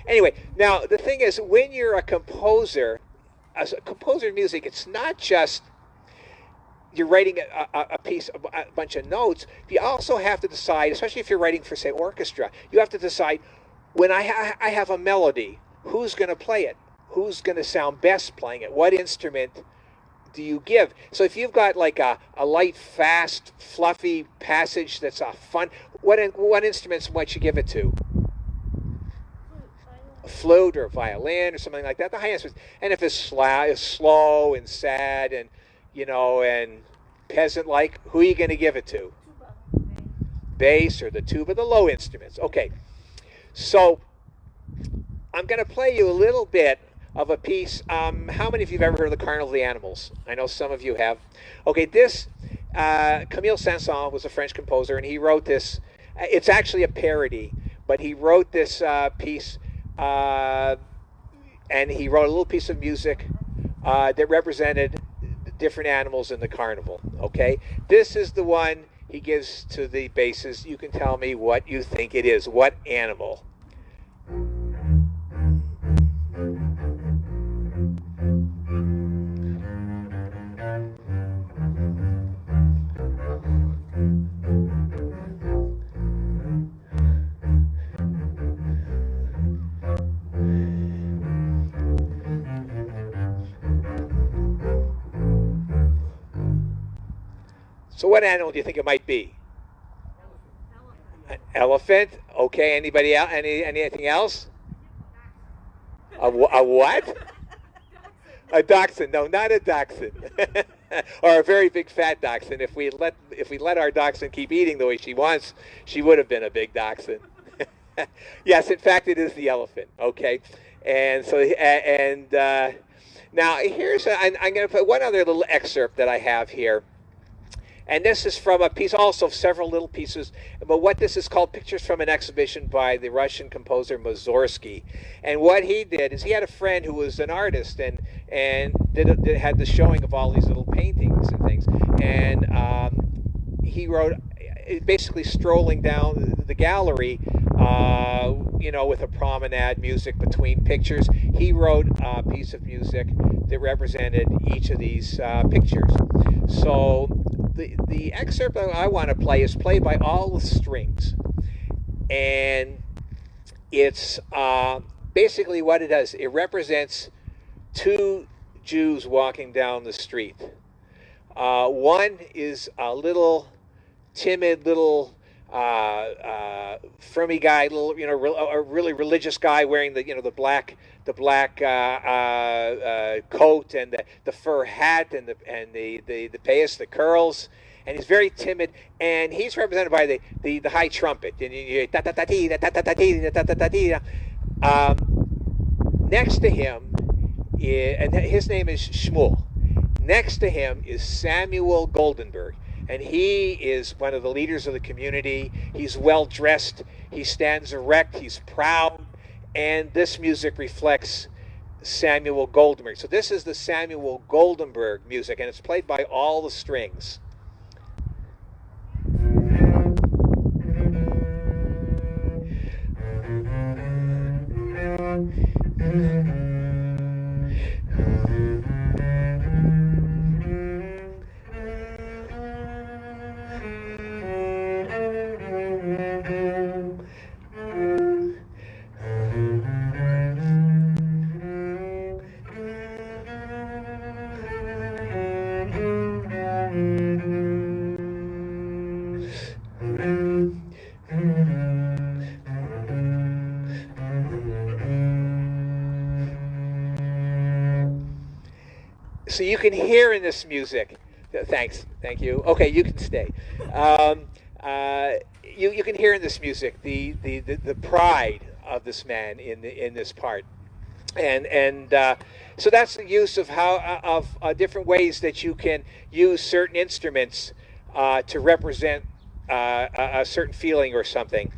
Anyway, now the thing is, when you're a composer, as a composer of music, it's not just you're writing a piece, a bunch of notes. You also have to decide, especially if you're writing for, say, orchestra, you have to decide when I have a melody, who's going to play it? Who's going to sound best playing it? What instrument do you give? So if you've got like a light, fast, fluffy passage that's a fun, what instruments might you give it to? A flute or a violin or something like that. The high instruments. And if it's slow and sad and and peasant-like, who are you going to give it to? Bass or the tuba, the low instruments. Okay, so I'm going to play you a little bit of a piece. How many of you have ever heard of the Carnival of the Animals? I know some of you have. Okay, this Camille Saint-Saëns was a French composer, and he wrote this. It's actually a parody, but he wrote this piece, and he wrote a little piece of music that represented different animals in the carnival. Okay, this is the one he gives to the basses. You can tell me what you think it is. What animal? So what animal do you think it might be? An elephant. Okay. Anybody else? Anything else? A what? A dachshund. No, not a dachshund. Or a very big fat dachshund. If we let our dachshund keep eating the way she wants, she would have been a big dachshund. Yes, in fact, it is the elephant. Okay. And so now I'm going to put one other little excerpt that I have here. And this is from a piece, also several little pieces, but what this is called Pictures from an Exhibition by the Russian composer Mussorgsky. And what he did is he had a friend who was an artist and had the showing of all these little paintings and things. And he wrote, basically strolling down the gallery, with a promenade music between pictures. He wrote a piece of music that represented each of these pictures. So the excerpt that I want to play is played by all the strings, and it's basically what it does. It represents two Jews walking down the street. One is a little timid, little firmy guy, little a really religious guy wearing the black coat and the fur hat and the payas, the curls, and he's very timid, and he's represented by the high trumpet. Next to him, and his name is Shmuel. Next to him is Samuel Goldenberg. And he is one of the leaders of the community. He's well dressed. He stands erect. He's proud. And this music reflects Samuel Goldenberg. So this is the Samuel Goldenberg music, and it's played by all the strings. So you can hear in this music. Thank you. Okay, you can stay. You can hear in this music the pride of this man in this part, and so that's the use of different ways that you can use certain instruments to represent a certain feeling or something.